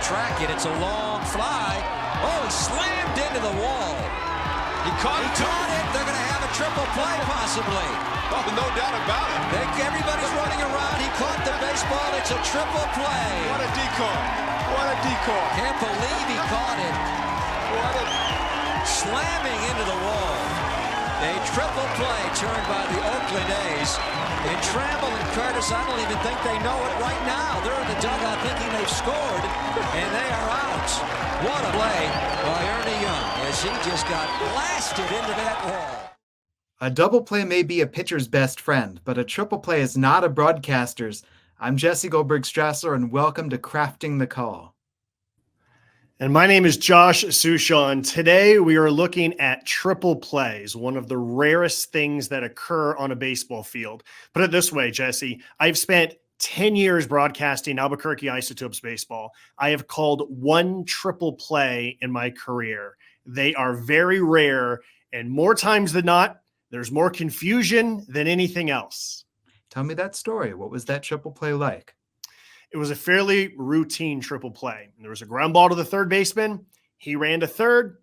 track it. It's a long fly. Oh, he slammed into the wall. He caught it. They're going to have a triple play possibly. Oh, no doubt about it. Everybody's running around. He caught the baseball. It's a triple play. What a decoy. What a decoy. Can't believe he caught it. Slamming into the wall. A triple play turned by the Oakland A's. And Trammell and Curtis, I don't even think they know it right now. They're in the dugout thinking they've scored, and they are out. What a play by Ernie Young as he just got blasted into that wall. A double play may be a pitcher's best friend, but a triple play is not a broadcaster's. I'm Jesse Goldberg-Strassler, and welcome to Crafting the Call. And my name is Josh Suchon. Today we are looking at triple plays, one of the rarest things that occur on a baseball field. Put it this way, Jesse, I've spent 10 years broadcasting Albuquerque Isotopes baseball. I have called one triple play in my career. They are very rare, and more times than not, there's more confusion than anything else. Tell me that story. What was that triple play like? It was a fairly routine triple play. There was a ground ball to the third baseman. He ran to third.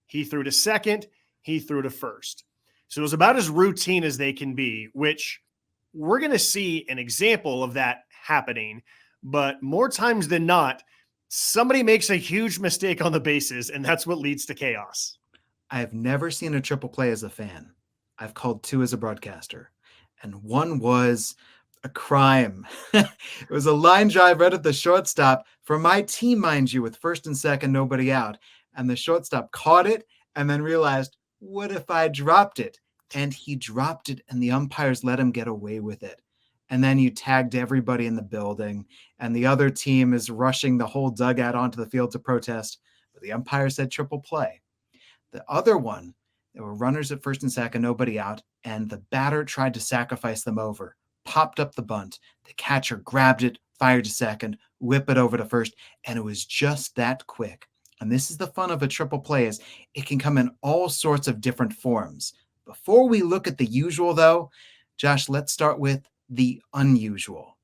He threw to second. He threw to first. So it was about as routine as they can be, which we're going to see an example of that happening. But more times than not, somebody makes a huge mistake on the bases, and that's what leads to chaos. I have never seen a triple play as a fan. I've called two as a broadcaster, and one was a crime. It was a line drive right at the shortstop for my team, mind you, with first and second, nobody out. And the shortstop caught it and then realized, what if I dropped it? And he dropped it, and the umpires let him get away with it. And then you tagged everybody in the building, and the other team is rushing the whole dugout onto the field to protest. But the umpire said triple play. The other one, there were runners at first and second, nobody out, and the batter tried to sacrifice them over. Popped up the bunt. The catcher grabbed it, fired to second, whip it over to first, and it was just that quick. And this is the fun of a triple play, is it can come in all sorts of different forms. Before we look at the usual, though, Josh, let's start with the unusual.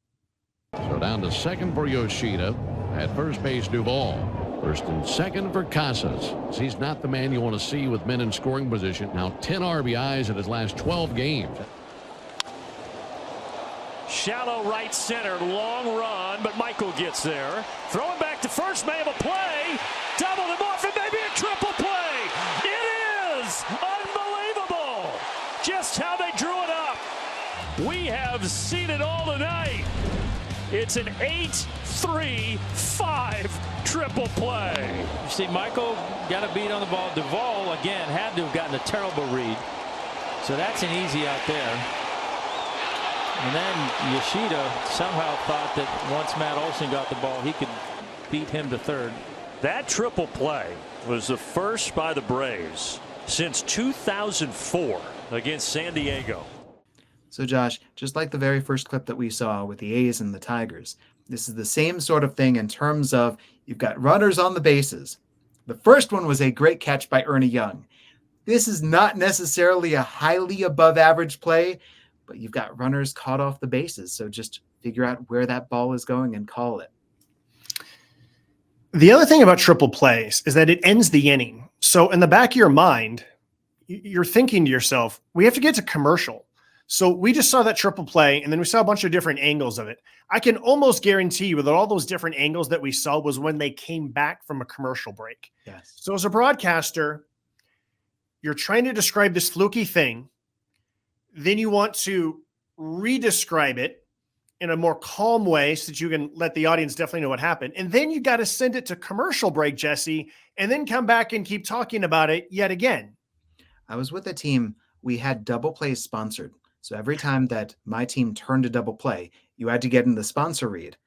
So down to second for Yoshida. At first base, Duvall. First and second for Casas. He's not the man you want to see with men in scoring position. Now 10 RBIs in his last 12 games. Shallow right center, long run, but Michael gets there. Throwing back to first, may have a play. Double him off, and maybe a triple play. It is unbelievable just how they drew it up. We have seen it all tonight. It's an 8-3-5 triple play. You see, Michael got a beat on the ball. Duvall, again, had to have gotten a terrible read. So that's an easy out there. And then Yoshida somehow thought that once Matt Olson got the ball, he could beat him to third. That triple play was the first by the Braves since 2004 against San Diego. So Josh, just like the very first clip that we saw with the A's and the Tigers, this is the same sort of thing in terms of you've got runners on the bases. The first one was a great catch by Ernie Young. This is not necessarily a highly above average play, but you've got runners caught off the bases. So just figure out where that ball is going and call it. The other thing about triple plays is that it ends the inning. So in the back of your mind, you're thinking to yourself, we have to get to commercial. So we just saw that triple play, and then we saw a bunch of different angles of it. I can almost guarantee you that all those different angles that we saw was when they came back from a commercial break. Yes. So as a broadcaster, you're trying to describe this fluky thing. Then you want to re-describe it in a more calm way so that you can let the audience definitely know what happened. And then you got to send it to commercial break, Jesse, and then come back and keep talking about it yet again. I was with a team. We had double plays sponsored. So every time that my team turned a double play, you had to get in the sponsor read.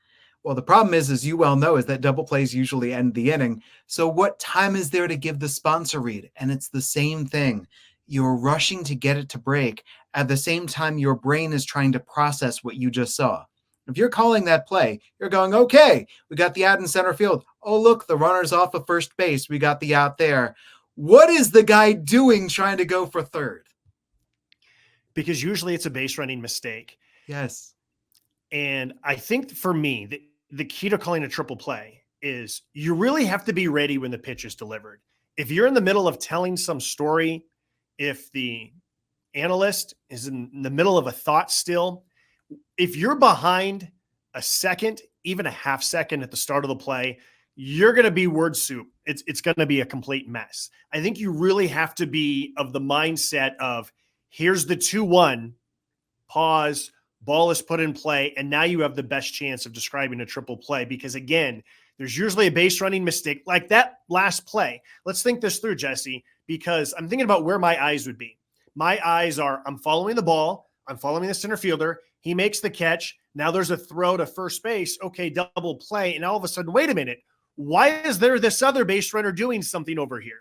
Well, the problem is, as you well know, is that double plays usually end the inning. So what time is there to give the sponsor read? And it's the same thing. You're rushing to get it to break. At the same time, your brain is trying to process what you just saw. If you're calling that play, you're going, okay, we got the out in center field. Oh, look, the runner's off of first base. We got the out there. What is the guy doing trying to go for third? Because usually it's a base running mistake. Yes. And I think for me, the key to calling a triple play is you really have to be ready when the pitch is delivered. If you're in the middle of telling some story, if the analyst is in the middle of a thought still, if you're behind a second, even a half second at the start of the play, you're going to be word soup. It's going to be a complete mess. I think you really have to be of the mindset of here's the 2-1, pause, ball is put in play, and now you have the best chance of describing a triple play because, again, there's usually a base running mistake like that last play. Let's think this through, Jesse, because I'm thinking about where my eyes would be. My eyes are, I'm following the ball. I'm following the center fielder. He makes the catch. Now there's a throw to first base. Okay, double play. And all of a sudden, wait a minute. Why is there this other base runner doing something over here?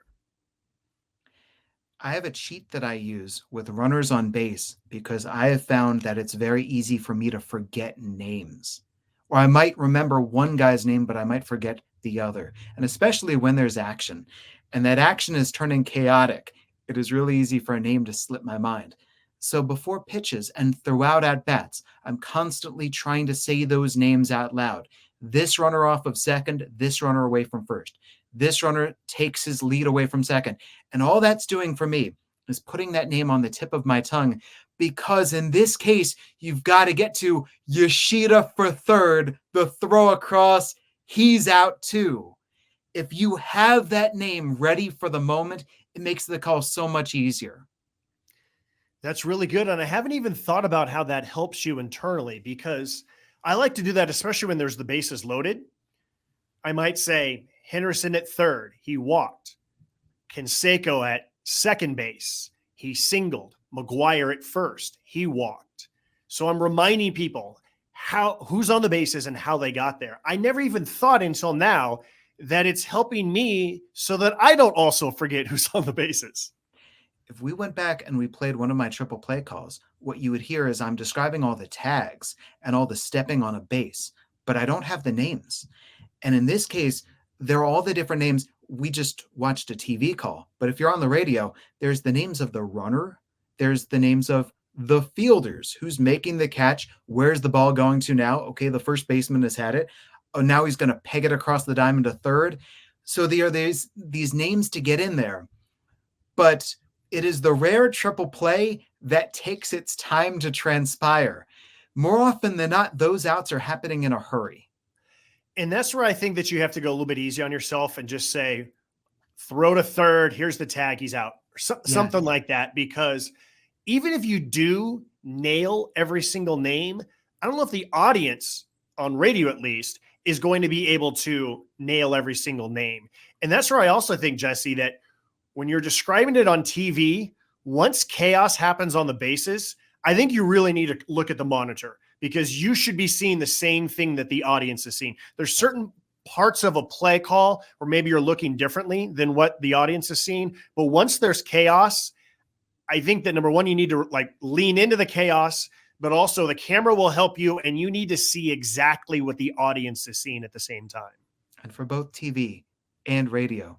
I have a cheat that I use with runners on base because I have found that it's very easy for me to forget names. Or I might remember one guy's name, but I might forget the other. And especially when there's action. And that action is turning chaotic. It is really easy for a name to slip my mind. So before pitches and throughout at-bats, I'm constantly trying to say those names out loud. This runner off of second, this runner away from first. This runner takes his lead away from second. And all that's doing for me is putting that name on the tip of my tongue because in this case, you've got to get to Yoshida for third, the throw across, he's out too. If you have that name ready for the moment, it makes the call so much easier. That's really good. And I haven't even thought about how that helps you internally because I like to do that, especially when there's the bases loaded. I might say Henderson at third, he walked. Canseco at second base, he singled. McGuire at first, he walked. So I'm reminding people who's on the bases and how they got there. I never even thought until now that it's helping me so that I don't also forget who's on the bases. If we went back and we played one of my triple play calls, what you would hear is I'm describing all the tags and all the stepping on a base, but I don't have the names. And in this case, they're all the different names. We just watched a TV call, but if you're on the radio, there's the names of the runner. There's the names of the fielders, who's making the catch. Where's the ball going to now? Okay, the first baseman has had it. Oh, now he's going to peg it across the diamond to third. So there are these names to get in there. But it is the rare triple play that takes its time to transpire. More often than not, those outs are happening in a hurry. And that's where I think that you have to go a little bit easy on yourself and just say, throw to third, here's the tag, he's out. Or something like that. Because even if you do nail every single name, I don't know if the audience, on radio at least, is going to be able to nail every single name. And that's where I also think, Jesse, that when you're describing it on TV, once chaos happens on the bases, I think you really need to look at the monitor because you should be seeing the same thing that the audience is seeing. There's certain parts of a play call where maybe you're looking differently than what the audience is seeing. But once there's chaos, I think that number one, you need to lean into the chaos, but also the camera will help you and you need to see exactly what the audience is seeing at the same time. And for both TV and radio,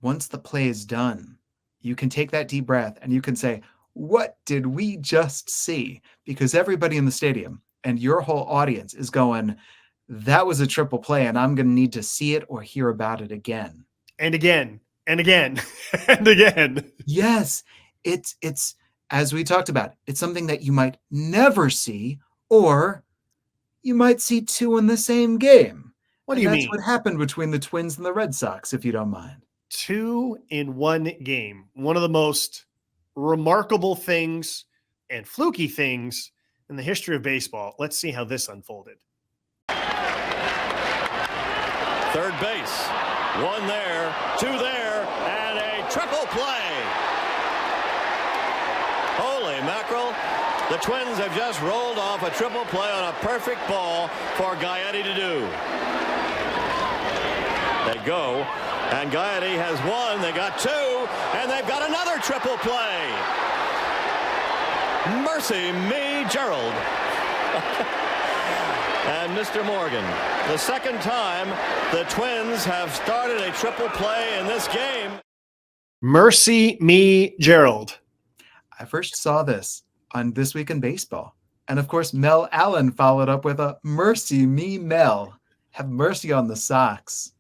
once the play is done, you can take that deep breath and you can say, what did we just see? Because everybody in the stadium and your whole audience is going, that was a triple play and I'm going to need to see it or hear about it again. And again, and again, and again. Yes, it's as we talked about, it's something that you might never see, or you might see two in the same game. What do you mean? That's what happened between the Twins and the Red Sox, if you don't mind. 2 in 1 game. One of the most remarkable things and fluky things in the history of baseball. Let's see how this unfolded. Third base. 1 there, 2 there, and a triple play. Holy mackerel. The Twins have just rolled off a triple play on a perfect ball for Gaetti to do. They go, and Gaetti has 1. They got 2, and they've got another triple play. Mercy me, Gerald. And Mr. Morgan, the second time the Twins have started a triple play in this game. Mercy me, Gerald. I first saw this on This Week in Baseball. And of course, Mel Allen followed up with a mercy me, Mel. have mercy on the Sox.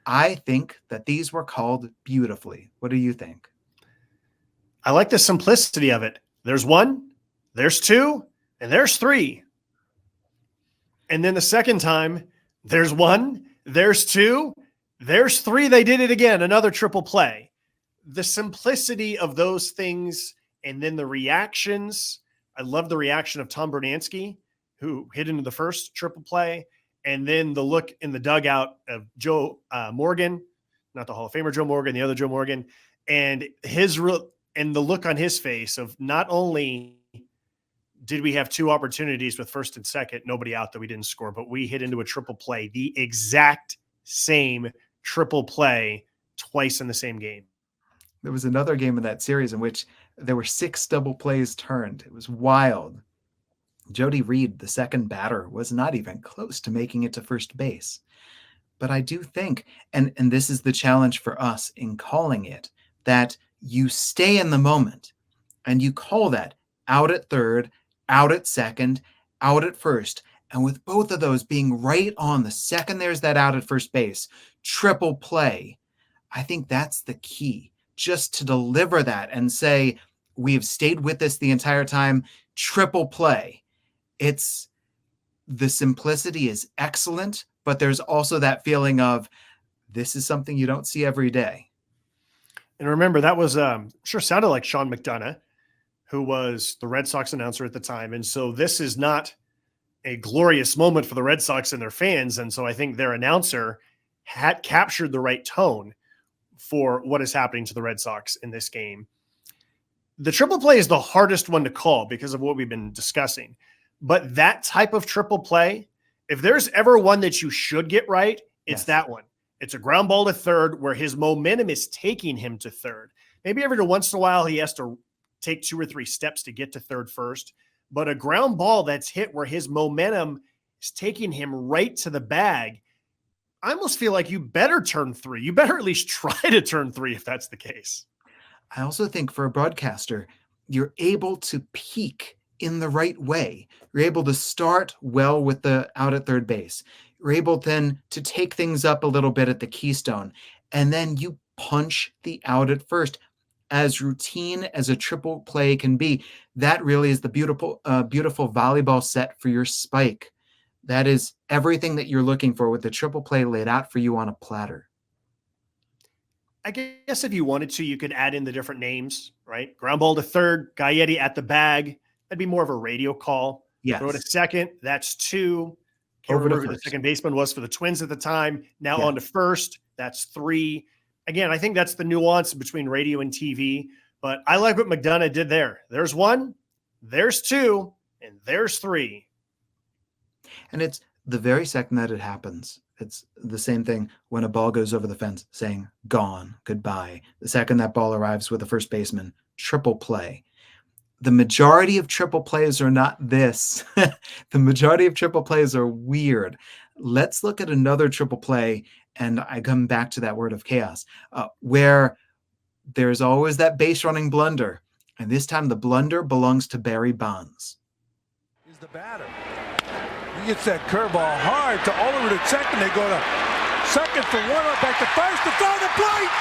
I think that these were called beautifully. What do you think? I like the simplicity of it. There's one, there's two, and there's three. And then the second time, there's one, there's two, there's three. They did it again, another triple play. The simplicity of those things, and then the reactions. I love the reaction of Tom Bernansky, who hit into the first triple play, and then the look in the dugout of Joe Morgan, not the Hall of Famer Joe Morgan, the other Joe Morgan, and and the look on his face of not only did we have two opportunities with first and second, nobody out that we didn't score, but we hit into a triple play, the exact same triple play twice in the same game. There was another game in that series in which there were 6 double plays turned. It was wild. Jody Reed, the second batter, was not even close to making it to first base. But I do think, and this is the challenge for us in calling it, that you stay in the moment and you call that out at third, out at second, out at first. And with both of those being right on the second there's that out at first base, triple play, I think that's the key. Just to deliver that and say, we have stayed with this the entire time, triple play. It's the simplicity is excellent, but there's also that feeling of this is something you don't see every day. And remember, that was sure sounded like Sean McDonough, who was the Red Sox announcer at the time. And so this is not a glorious moment for the Red Sox and their fans. And so I think their announcer had captured the right tone for what is happening to the Red Sox in this game. The triple play is the hardest one to call because of what we've been discussing. But that type of triple play, if there's ever one that you should get right, it's that one. It's a ground ball to third where his momentum is taking him to third. Maybe every once in a while he has to take 2 or 3 steps to get to third first. But a ground ball that's hit where his momentum is taking him right to the bag, I almost feel like you better turn 3. You better at least try to turn 3 if that's the case. I also think for a broadcaster, you're able to peak in the right way. You're able to start well with the out at third base. You're able then to take things up a little bit at the keystone, and then you punch the out at first. As routine as a triple play can be, that really is the beautiful volleyball set for your spike. That is everything that you're looking for with the triple play laid out for you on a platter. I guess if you wanted to, you could add in the different names, right? Ground ball to third, Gaetti at the bag. That'd be more of a radio call. Yes. Throw to second. That's 2. Can't remember who the second baseman was for the Twins at the time. Now on to first. That's 3. Again, I think that's the nuance between radio and TV. But I like what McDonough did there. There's 1, there's 2, and there's 3. And it's the very second that it happens. It's the same thing when a ball goes over the fence saying, gone, goodbye. The second that ball arrives with the first baseman, triple play. The majority of triple plays are not this. The majority of triple plays are weird. Let's look at another triple play, and I come back to that word of chaos, where there's always that base running blunder. And this time the blunder belongs to Barry Bonds. He's the batter. He gets that curveball hard to Oliver at second. They go to second for one, back to first, to throw the plate.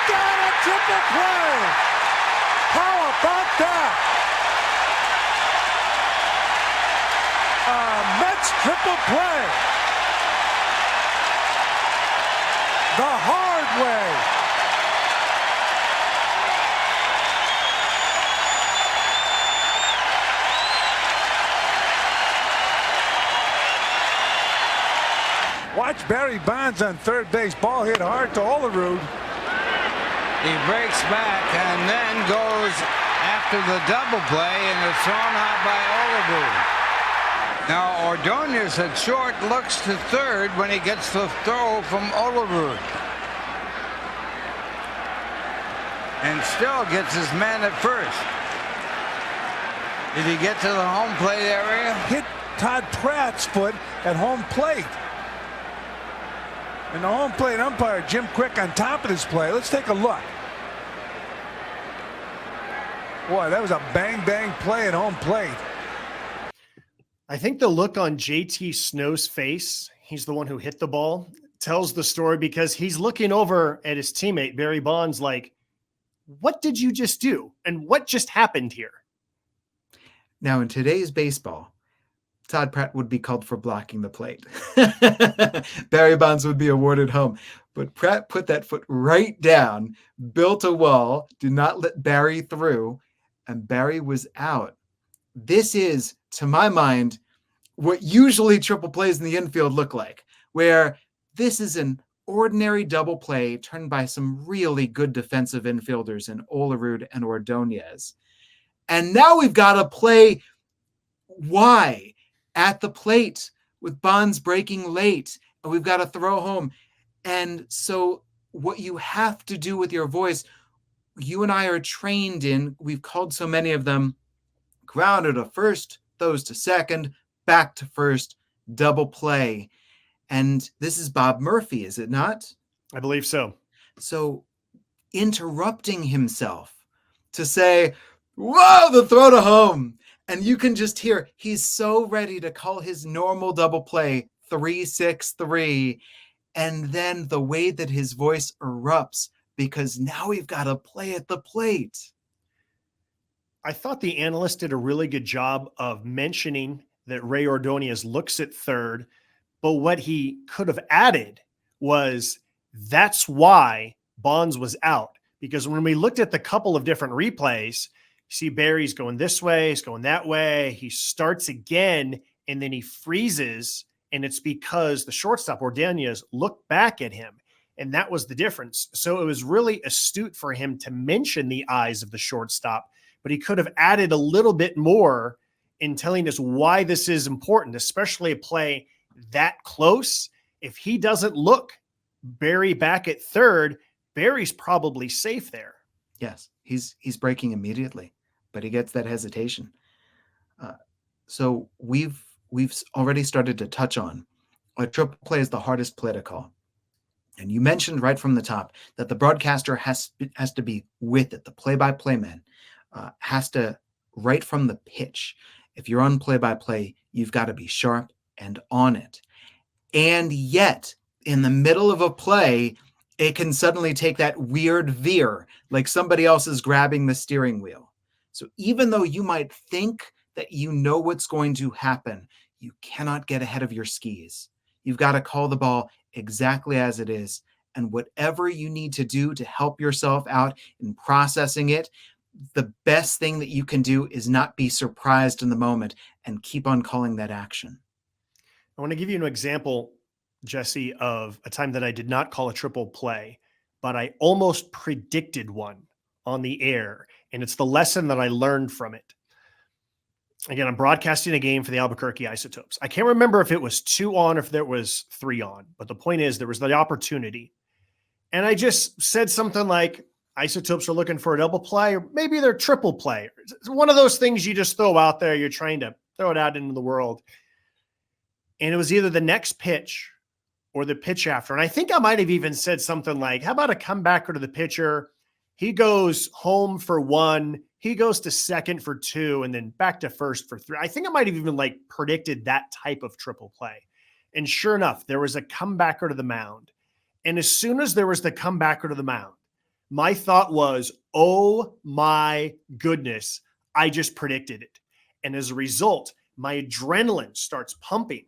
Got a triple play. How about that? Mets triple play. The hard way. Watch Barry Bonds on third base. Ball hit hard to Olerud. He breaks back and then goes after the double play and is thrown out by Olerud. Now Ordonez at short looks to third when he gets the throw from Olerud. And still gets his man at first. Did he get to the home plate area? Hit Todd Pratt's foot at home plate. And the home plate umpire, Jim Quick, on top of this play. Let's take a look. Boy, that was a bang-bang play at home plate. I think the look on JT Snow's face, he's the one who hit the ball, tells the story because he's looking over at his teammate, Barry Bonds, like, what did you just do? And what just happened here? Now, in today's baseball, Todd Pratt would be called for blocking the plate. Barry Bonds would be awarded home. But Pratt put that foot right down, built a wall, did not let Barry through, and Barry was out. This is, to my mind, what usually triple plays in the infield look like, where this is an ordinary double play turned by some really good defensive infielders in Olerud and Ordonez. And now we've got to play why at the plate with Bonds breaking late, and we've got to throw home. And so what you have to do with your voice, you and I are trained in, we've called so many of them, grounded to first, those to second, back to first, double play. And this is Bob Murphy, is it not? I believe so. So interrupting himself to say, whoa, the throw to home. And you can just hear he's so ready to call his normal double play 3-6-3. And then the way that his voice erupts, because now we've got to play at the plate. I thought the analyst did a really good job of mentioning that Ray Ordonez looks at third, but what he could have added was that's why Bonds was out. Because when we looked at the couple of different replays, you see Barry's going this way, he's going that way, he starts again, and then he freezes, and it's because the shortstop, Ordonez, looked back at him, and that was the difference. So it was really astute for him to mention the eyes of the shortstop, but he could have added a little bit more in telling us why this is important, especially a play that close. If he doesn't look Barry back at third, Barry's probably safe there. Yes, he's breaking immediately, but he gets that hesitation. So we've already started to touch on a triple play is the hardest play to call. And you mentioned right from the top that the broadcaster has to be with it. The play-by-play man has to, right from the pitch. If you're on play-by-play, you've got to be sharp and on it. And yet, in the middle of a play, it can suddenly take that weird veer, like somebody else is grabbing the steering wheel. So even though you might think that you know what's going to happen, you cannot get ahead of your skis. You've got to call the ball exactly as it is. And whatever you need to do to help yourself out in processing it, the best thing that you can do is not be surprised in the moment and keep on calling that action. I want to give you an example, Jesse, of a time that I did not call a triple play, but I almost predicted one on the air. And it's the lesson that I learned from it. Again, I'm broadcasting a game for the Albuquerque Isotopes. I can't remember if it was 2 on or if there was 3 on, but the point is there was the opportunity. And I just said something like, Isotopes are looking for a double play, or maybe they're triple play. It's one of those things you just throw out there. You're trying to throw it out into the world. And it was either the next pitch or the pitch after. And I think I might have even said something like, how about a comebacker to the pitcher? He goes home for 1, he goes to second for 2, and then back to first for 3. I think I might have even predicted that type of triple play. And sure enough, there was a comebacker to the mound. And as soon as there was the comebacker to the mound, my thought was, oh my goodness, I just predicted it. And as a result, my adrenaline starts pumping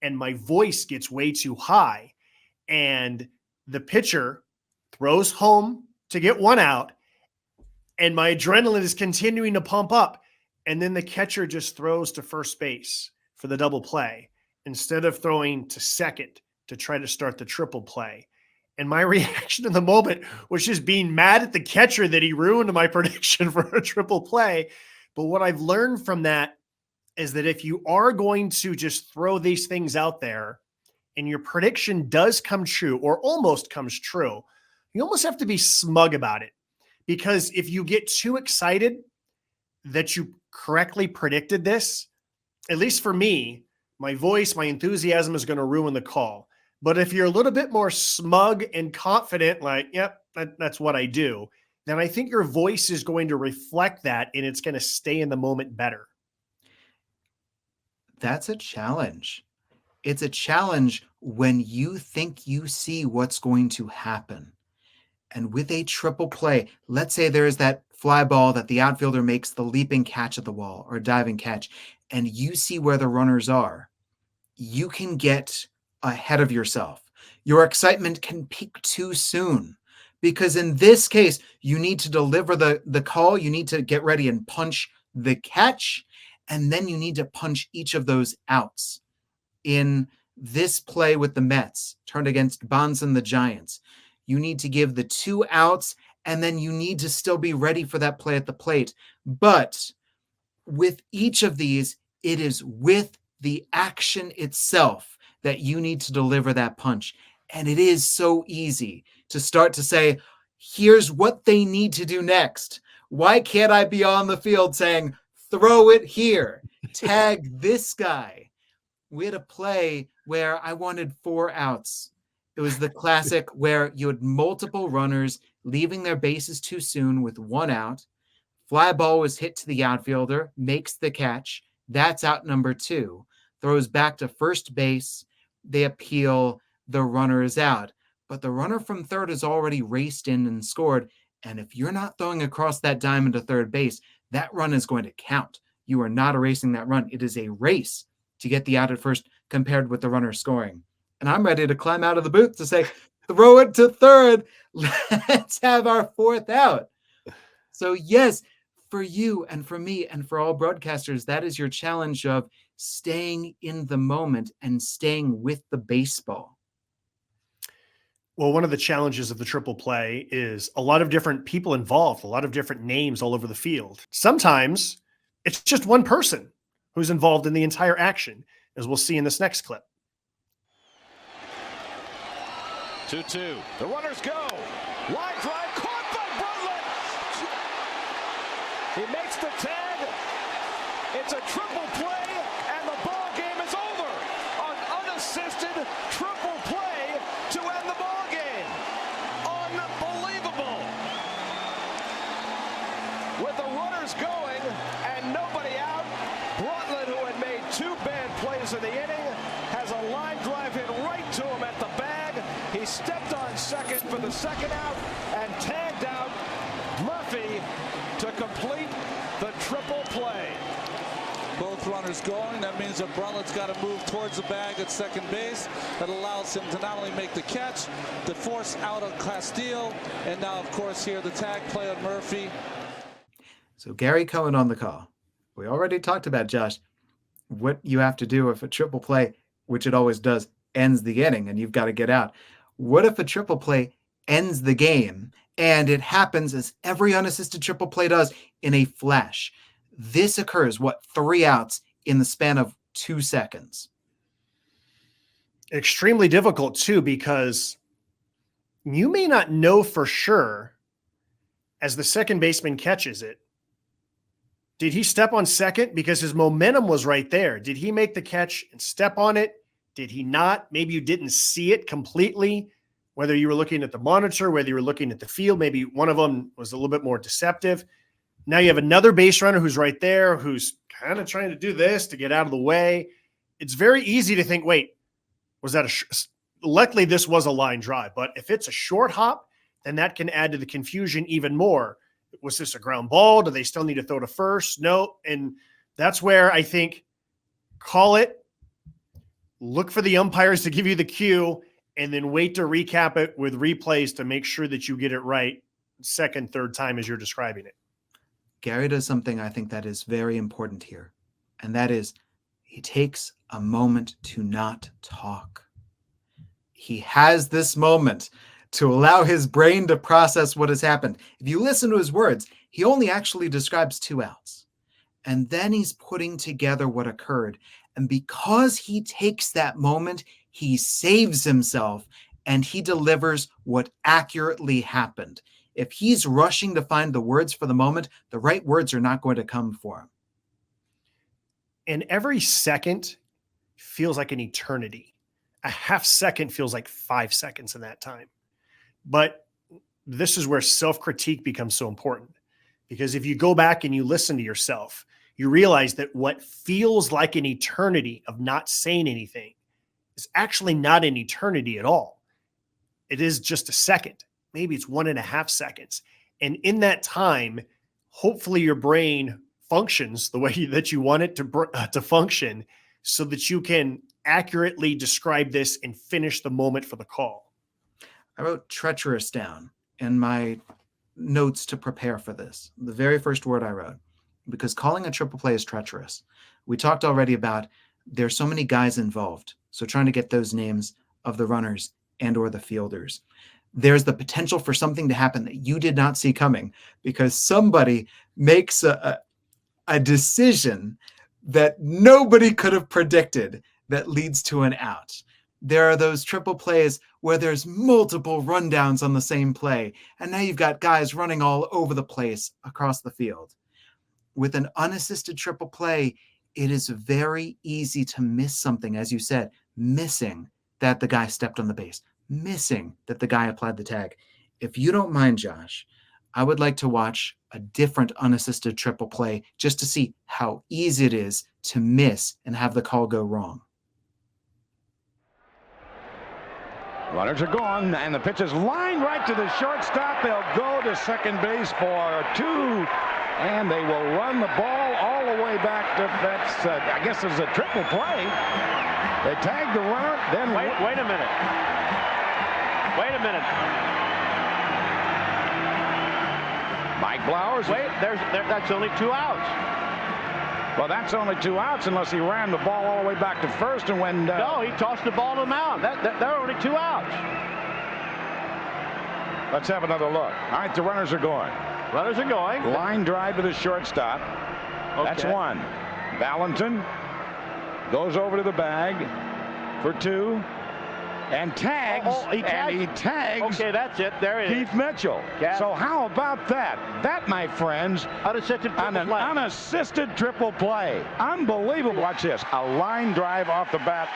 and my voice gets way too high. And the pitcher throws home to get 1 out. And my adrenaline is continuing to pump up. And then the catcher just throws to first base for the double play instead of throwing to second to try to start the triple play. And my reaction in the moment was just being mad at the catcher that he ruined my prediction for a triple play. But what I've learned from that is that if you are going to just throw these things out there and your prediction does come true or almost comes true, you almost have to be smug about it. Because if you get too excited that you correctly predicted this, at least for me, my voice, my enthusiasm is going to ruin the call. But if you're a little bit more smug and confident, like, yep, that's what I do, then I think your voice is going to reflect that and it's going to stay in the moment better. That's a challenge. It's a challenge when you think you see what's going to happen. And with a triple play, let's say there is that fly ball that the outfielder makes the leaping catch at the wall or diving catch, and you see where the runners are. You can get ahead of yourself. Your excitement can peak too soon, because in this case, you need to deliver the call. You need to get ready and punch the catch, and then you need to punch each of those outs. In this play with the Mets, turned against Bonds and the Giants, you need to give the 2 outs, and then you need to still be ready for that play at the plate. But with each of these, it is with the action itself that you need to deliver that punch. And it is so easy to start to say, here's what they need to do next. Why can't I be on the field saying, throw it here, tag this guy? We had a play where I wanted 4 outs. It was the classic where you had multiple runners leaving their bases too soon with 1 out. Fly ball was hit to the outfielder, makes the catch. That's out number 2. Throws back to first base. They appeal. The runner is out. But the runner from third has already raced in and scored. And if you're not throwing across that diamond to third base, that run is going to count. You are not erasing that run. It is a race to get the out at first compared with the runner scoring. And I'm ready to climb out of the booth to say, throw it to third. Let's have our 4th out. So yes, for you and for me and for all broadcasters, that is your challenge of staying in the moment and staying with the baseball. Well, one of the challenges of the triple play is a lot of different people involved, a lot of different names all over the field. Sometimes it's just one person who's involved in the entire action, as we'll see in this next clip. 2-2. The runners go. Line drive caught by Brundtland. He makes the tag. It's a triple play, and the ball game is over. An unassisted triple play to end the ball game. Unbelievable. With the runners going and nobody out, Brundtland, who had made 2 bad plays in the inning, has a line drive hit right to him at the bag. He stepped on second for the 2nd out and tagged out Murphy to complete the triple play. Both runners going. That means that Brundtland's got to move towards the bag at second base. That allows him to not only make the catch, to force out on Castillo, and now, of course, here the tag play on Murphy. So Gary Cohen on the call. We already talked about, Josh, what you have to do if a triple play, which it always does, ends the inning and you've got to get out. What if a triple play ends the game and it happens, as every unassisted triple play does, in a flash? This occurs, 3 outs in the span of 2 seconds? Extremely difficult too, because you may not know for sure as the second baseman catches it. Did he step on second because his momentum was right there? Did he make the catch and step on it? Did he not? Maybe you didn't see it completely, whether you were looking at the monitor, whether you were looking at the field. Maybe one of them was a little bit more deceptive. Now you have another base runner who's right there, who's kind of trying to do this to get out of the way. It's very easy to think, wait, was that luckily this was a line drive, but if it's a short hop, then that can add to the confusion even more. Was this a ground ball? Do they still need to throw to first? No. And that's where I think call it, look for the umpires to give you the cue, and then wait to recap it with replays to make sure that you get it right 2nd, 3rd time as you're describing it. Gary does something I think that is very important here, and that is he takes a moment to not talk. He has this moment to allow his brain to process what has happened. If you listen to his words, he only actually describes 2 outs. And then he's putting together what occurred. And because he takes that moment, he saves himself and he delivers what accurately happened. If he's rushing to find the words for the moment, the right words are not going to come for him. And every second feels like an eternity. A half second feels like 5 seconds in that time. But this is where self-critique becomes so important. Because if you go back and you listen to yourself, you realize that what feels like an eternity of not saying anything is actually not an eternity at all. It is just a second. Maybe it's 1.5 seconds. And in that time, hopefully your brain functions the way that you want it to function so that you can accurately describe this and finish the moment for the call. I wrote treacherous down in my notes to prepare for this. The very first word I wrote, because calling a triple play is treacherous. We talked already about there's so many guys involved. So trying to get those names of the runners and or the fielders. There's the potential for something to happen that you did not see coming because somebody makes a decision that nobody could have predicted that leads to an out. There are those triple plays where there's multiple rundowns on the same play, and now you've got guys running all over the place across the field. With an unassisted triple play, it is very easy to miss something, as you said, missing that the guy stepped on the base, missing that the guy applied the tag. If you don't mind, Josh, I would like to watch a different unassisted triple play just to see how easy it is to miss and have the call go wrong. Runners are gone, and the pitch is lined right to the shortstop. They'll go to second base for 2, and they will run the ball all the way back to that's. I guess it's a triple play. They tag the runner, then wait a minute. Wait a minute. Mike Blowers. Wait, that's only 2 outs. Well, that's only 2 outs unless he ran the ball all the way back to first and when... No, he tossed the ball to the mound. There are only 2 outs. Let's have another look. All right, the runners are going. Runners are going. Line drive to the shortstop. Okay. That's 1. Valentin goes over to the bag for 2 and tags. He tags. Okay, that's it. There it is. Keith Mitchell. Yeah. So how about that? That, my friends, unassisted triple play. Unbelievable. Watch this. A line drive off the bat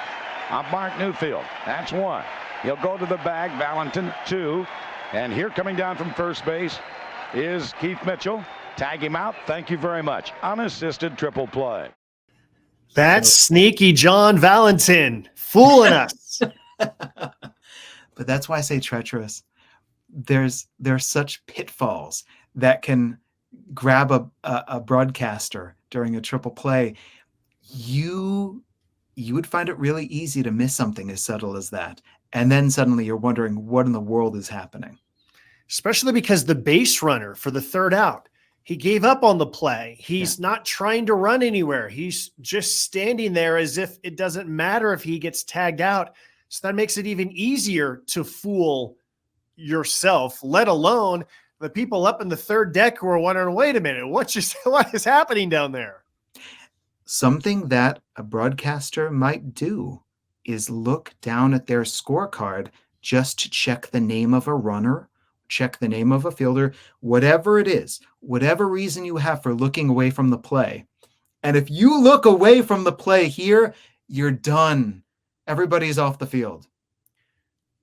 on Mark Newfield. That's 1. He'll go to the bag. Valentin, 2. And here coming down from first base is Keith Mitchell. Tag him out. Thank you very much. Unassisted triple play. That's sneaky John Valentin fooling us. But that's why I say treacherous. There's such pitfalls that can grab a broadcaster during a triple play. You would find it really easy to miss something as subtle as that. And then suddenly you're wondering what in the world is happening. Especially because the base runner for the 3rd out, he gave up on the play. He's not trying to run anywhere. He's just standing there as if it doesn't matter if he gets tagged out. So that makes it even easier to fool yourself, let alone the people up in the 3rd deck who are wondering, wait a minute, what is happening down there? Something that a broadcaster might do is look down at their scorecard just to check the name of a runner, check the name of a fielder, whatever it is, whatever reason you have for looking away from the play. And if you look away from the play here, you're done. Everybody's off the field.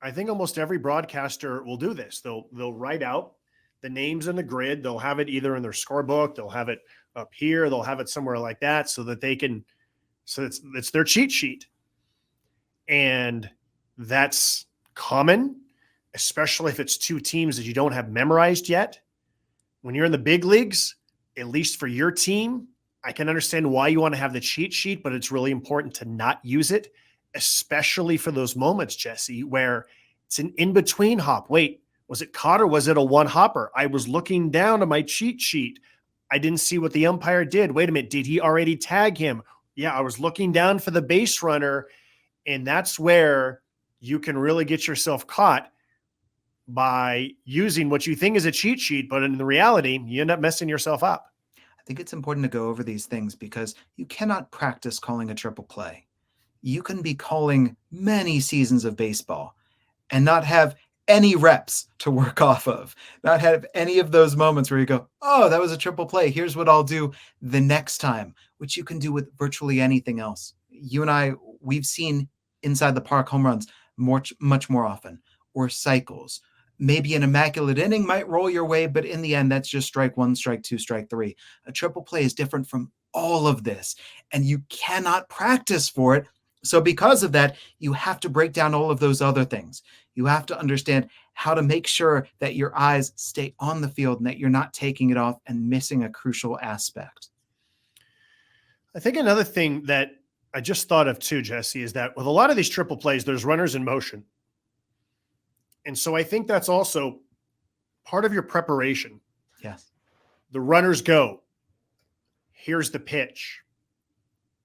I think almost every broadcaster will do this. They'll write out the names in the grid. They'll have it either in their scorebook. They'll have it up here. They'll have it somewhere like that so that they can, so it's their cheat sheet. And that's common, especially if it's 2 teams that you don't have memorized yet. When you're in the big leagues, at least for your team, I can understand why you want to have the cheat sheet, but it's really important to not use it, especially for those moments, Jesse, where it's an in-between hop. Wait, was it caught or was it a 1-hopper? I was looking down at my cheat sheet. I didn't see what the umpire did. Wait a minute, did he already tag him? Yeah, I was looking down for the base runner, and that's where you can really get yourself caught by using what you think is a cheat sheet, but in the reality, you end up messing yourself up. I think it's important to go over these things because you cannot practice calling a triple play. You can be calling many seasons of baseball and not have any reps to work off of, not have any of those moments where you go, oh, that was a triple play. Here's what I'll do the next time, which you can do with virtually anything else. You and I, we've seen inside the park home runs much more often, or cycles. Maybe an immaculate inning might roll your way, but in the end, that's just strike 1, strike 2, strike 3. A triple play is different from all of this, and you cannot practice for it So because of that, you have to break down all of those other things. You have to understand how to make sure that your eyes stay on the field and that you're not taking it off and missing a crucial aspect. I think another thing that I just thought of too, Jesse, is that with a lot of these triple plays, there's runners in motion. And so I think that's also part of your preparation. Yes. The runners go. Here's the pitch.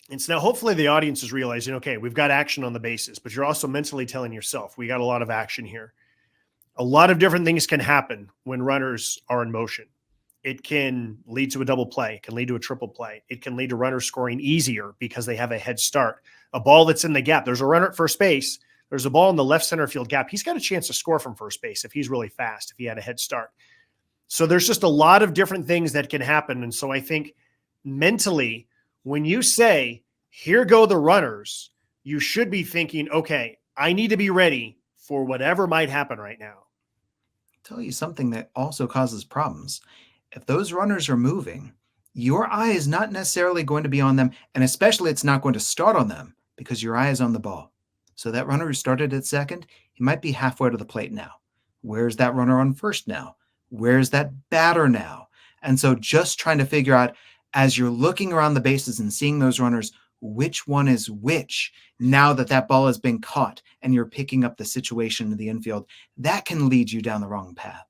And so now hopefully the audience is realizing, okay, we've got action on the bases, but you're also mentally telling yourself, we got a lot of action here. A lot of different things can happen when runners are in motion. It can lead to a double play. It can lead to a triple play. It can lead to runners scoring easier because they have a head start. A ball that's in the gap. There's a runner at first base. There's a ball in the left center field gap. He's got a chance to score from first base if he's really fast, if he had a head start. So there's just a lot of different things that can happen. And so I think mentally, when you say, here go the runners, you should be thinking, okay, I need to be ready for whatever might happen right now. I'll tell you something that also causes problems. If those runners are moving, your eye is not necessarily going to be on them, and especially it's not going to start on them because your eye is on the ball. So that runner who started at second, he might be halfway to the plate now. Where's that runner on first now? Where's that batter now? And so just trying to figure out, as you're looking around the bases and seeing those runners, which one is which now that that ball has been caught and you're picking up the situation in the infield, that can lead you down the wrong path.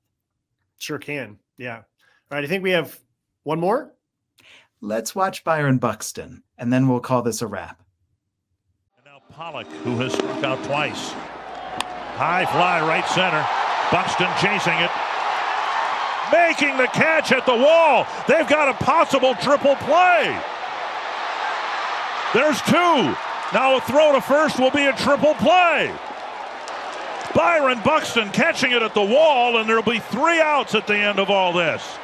Sure can. Yeah. All right. I think we have one more. Let's watch Byron Buxton, and then we'll call this a wrap. And now Pollock, who has struck out twice. High fly right center. Buxton chasing it. Making the catch at the wall. They've got a possible triple play. There's two. Now a throw to first will be a triple play. Byron Buxton catching it at the wall, and there'll be 3 outs at the end of all this.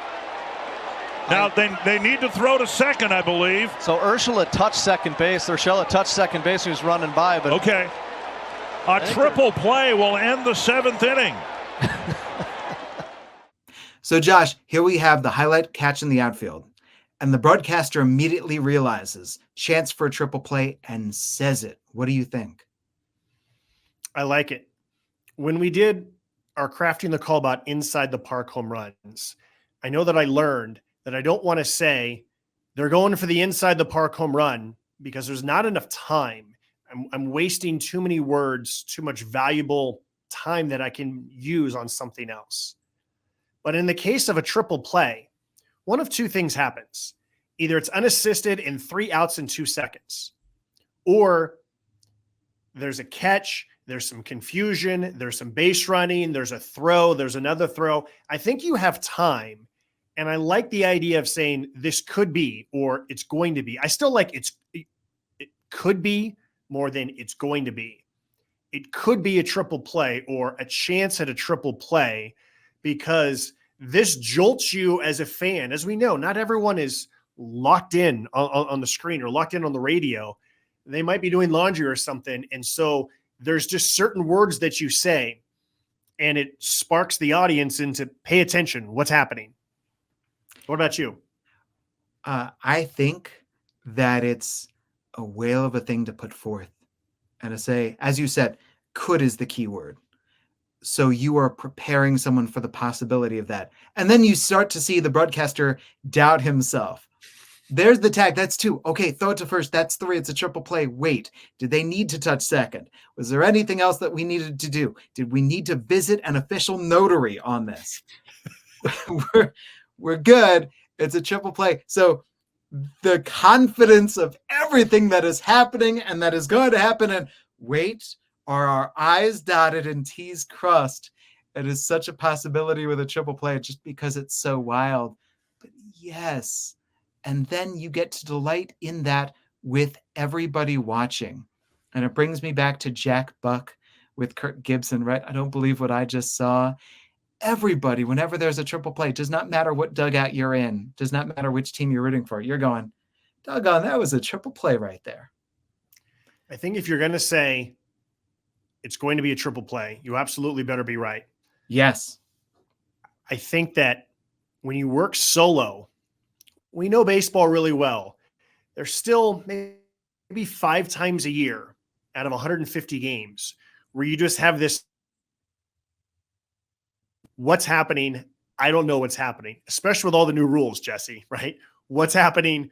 Now they need to throw to second, I believe. So Urshela touched second base. Urshela touched second base. He was running by, but okay. A triple play will end the 7th inning. So Josh, here we have the highlight catch in the outfield. And the broadcaster immediately realizes chance for a triple play and says it. What do you think? I like it. When we did our crafting the call about inside the park home runs, I know that I learned that I don't want to say they're going for the inside the park home run because there's not enough time. I'm wasting too many words, too much valuable time that I can use on something else. But in the case of a triple play, one of two things happens. Either it's unassisted in 3 outs in 2 seconds, or there's a catch, there's some confusion, there's some base running, there's a throw, there's another throw. I think you have time, and I like the idea of saying this could be or it's going to be. I still like it could be more than it's going to be. It could be a triple play or a chance at a triple play, because this jolts you as a fan. As we know, not everyone is locked in on the screen or locked in on the radio. They might be doing laundry or something. And so there's just certain words that you say, and it sparks the audience into pay attention. What's happening? What about you? I think that it's a whale of a thing to put forth and to say, as you said, could is the key word. So you are preparing someone for the possibility of that. And then you start to see the broadcaster doubt himself. There's the tag. That's 2. Okay, throw it to first. That's 3. It's a triple play. Wait, did they need to touch second? Was there anything else that we needed to do? Did we need to visit an official notary on this? we're good. It's a triple play. So the confidence of everything that is happening and that is going to happen, and wait, are our I's dotted and T's crossed? It is such a possibility with a triple play just because it's so wild. But yes, and then you get to delight in that with everybody watching. And it brings me back to Jack Buck with Kirk Gibson, right? I don't believe what I just saw. Everybody, whenever there's a triple play, does not matter what dugout you're in, does not matter which team you're rooting for. You're going, doggone, that was a triple play right there. I think if you're going to say it's going to be a triple play, you absolutely better be right. Yes. I think that when you work solo, we know baseball really well. There's still maybe 5 times a year out of 150 games where you just have this, what's happening? I don't know what's happening, especially with all the new rules, Jesse, right? What's happening?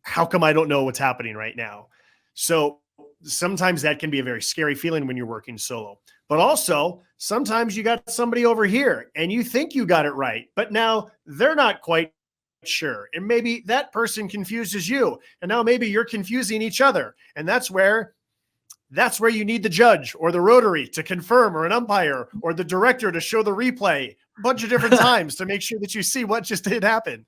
How come I don't know what's happening right now? So sometimes that can be a very scary feeling when you're working solo. But also, sometimes you got somebody over here and you think you got it right, but now they're not quite sure. And maybe that person confuses you. And now maybe you're confusing each other. And that's where you need the judge or the rotary to confirm, or an umpire or the director to show the replay a bunch of different times to make sure that you see what just did happen.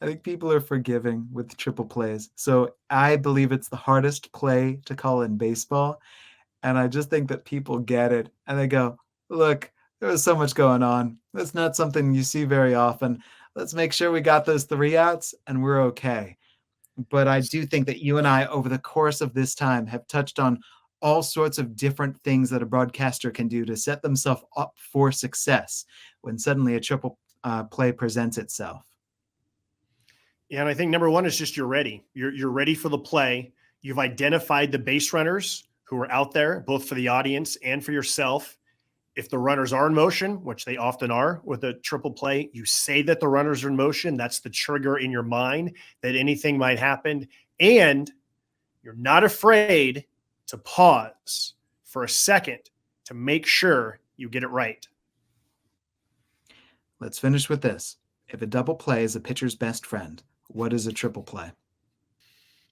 I think people are forgiving with triple plays. So I believe it's the hardest play to call in baseball. And I just think that people get it and they go, look, there was so much going on. That's not something you see very often. Let's make sure we got those 3 outs and we're okay. But I do think that you and I, over the course of this time, have touched on all sorts of different things that a broadcaster can do to set themselves up for success when suddenly a triple play presents itself. Yeah, and I think number one is just you're ready. You're ready for the play. You've identified the base runners who are out there, both for the audience and for yourself. If the runners are in motion, which they often are with a triple play, you say that the runners are in motion. That's the trigger in your mind that anything might happen. And you're not afraid to pause for a second to make sure you get it right. Let's finish with this. If a double play is a pitcher's best friend, what is a triple play?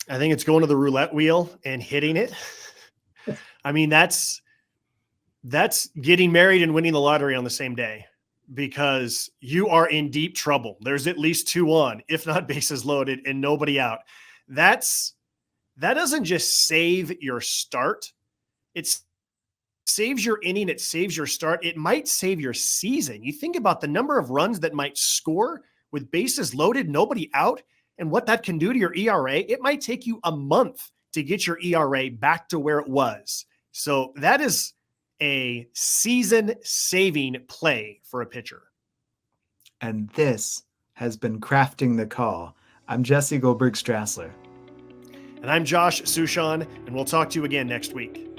I think it's going to the roulette wheel and hitting it. I mean, that's getting married and winning the lottery on the same day, because you are in deep trouble. There's at least 2 on, if not bases loaded, and nobody out. That doesn't just save your start. It saves your inning. It saves your start. It might save your season. You think about the number of runs that might score with bases loaded, nobody out, and what that can do to your ERA. It might take you a month to get your ERA back to where it was. So that is a season-saving play for a pitcher. And this has been Crafting the Call. I'm Jesse Goldberg-Strassler. And I'm Josh Suchon, and we'll talk to you again next week.